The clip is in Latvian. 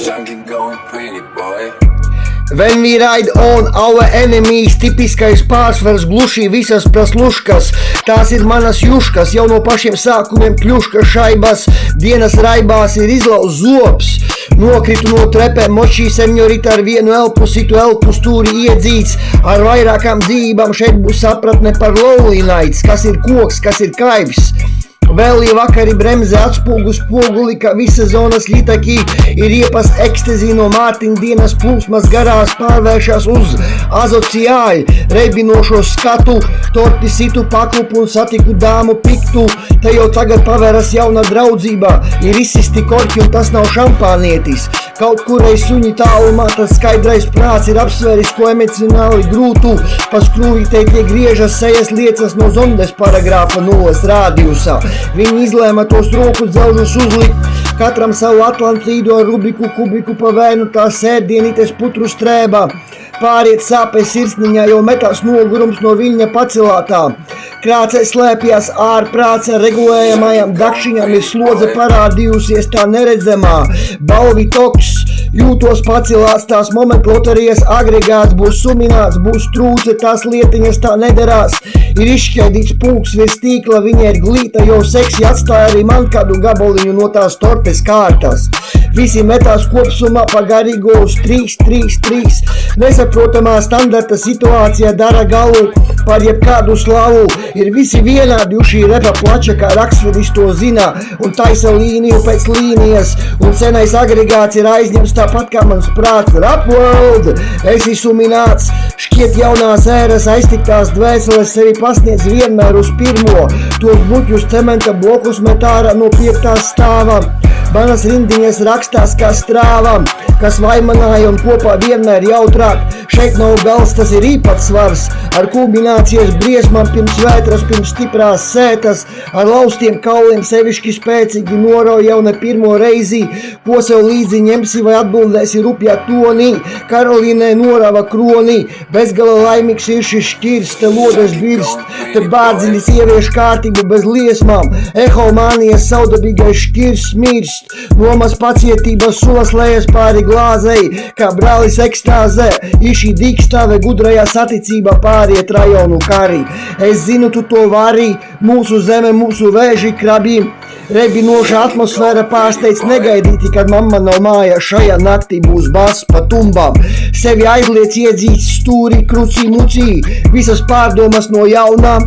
Junkie going pretty boy. When we ride on our enemies, tipiskais pārsvars gluši visas prasluškas. Tās ir manas juškas, jau no pašiem sākumiem kļuška šaibas. Dienas raibās ir izlauz zops. Nokritu no trepēm, močī senjorita ar vienu elpu, citu elpu stūri iedzīts. Ar vairākām dzīvībām šeit būs sapratne par lonely nights, kas ir koks, kas ir kaivs. Vēl vakari bremze atspūgu spoguli, ka visa zonas ļitakī ir iepas ekstazī no Mārtiņa dienas plūsmas garās pārvēršas uz azociāļu, reibinošo skatu, torti situ paklupu un satiku dāmu piktu. Te jau tagad paveras jauna draudzība, ir izsisti korķi un tas nav šampānietis. Kaut kurai suņi tālumā tas skaidrais prāts ir apsvēris, ko emocionāli grūtu. Pa skrūvītei tie griežas sejas liecas no zondes paragrāfa 0 rādījusā. Viņi izlēma tos roku dzelžus uzlikt, katram savu Atlantīdu ar rubiku kubiku pa vēnu tā sērdienītes putru strēbā. Pāriet sāpes sirsniņā, jo metās nogurums no viļņa pacilātā. Krācē slēpjas ārprāts ar regulējamajām dakšiņām, ir slodze parādījusies tā neredzamā. Balvi toks, jūtos pacilāts, tās momentu loterijas agregāts, būs sumināts, būs trūce, tās lietiņas tā nederās. Ir izšķēdīts pulks virs tīkla, viņa ir glīta, jo seksi atstāja arī man kādu gabaliņu no tās torpes kārtas. Visi metās kopsumā pa garīgo uz 3-3-3. Nesaprotamā standarta situācija dara galu par jebkādu slavu. Ir visi vienādi, šī repa plača, kā rakstvedis to zina, un taisa līniju pēc līnijas, un senais agregāts ir aizņems tāpat kā mans prāts. Rap world, esi sumināts, šķiet jaunās ēras aiztiktās dvēseles sevi pasniedz vienmēr uz pirmo, tos buķus cementa blokus met ārā no 5. stāva. Manas rindiņas rakstās kā strāvam, kas vaimanāja un kopā vienmēr jautrāk. Šeit nav gals, tas ir īpatsvars, ar kulminācijas briesmām pirms vētras, pirms stiprās sētas, ar laustiem kauliem sevišķi spēcīgi norauj jau ne pirmo reizi, ko sev līdzi ņemsi vai atbildēsi rupjā tonī. Karolīnai norava kroni, bezgala laimīgs ir šis šķirs, te lodes birst, te bārdziņas ievieš kārtību bez liesmām, ehomānijas saudabīgais šķirs mirst. Nomas pacietības sulas lejas pāri glāzei, kā brālis ekstāzē, iši dīkstāve gudrajā saticībā pāriet rajonu kari. Es zinu, tu to vari, mūsu zeme, mūsu vēži krabi. Rebinoša atmosfēra pārsteidz negaidīti, kad mamma nav mājā, šajā naktī būs bass pa tumbām. Sevi aizliec iedzīts stūri, krucī, mucī, visas pārdomas no jaunā.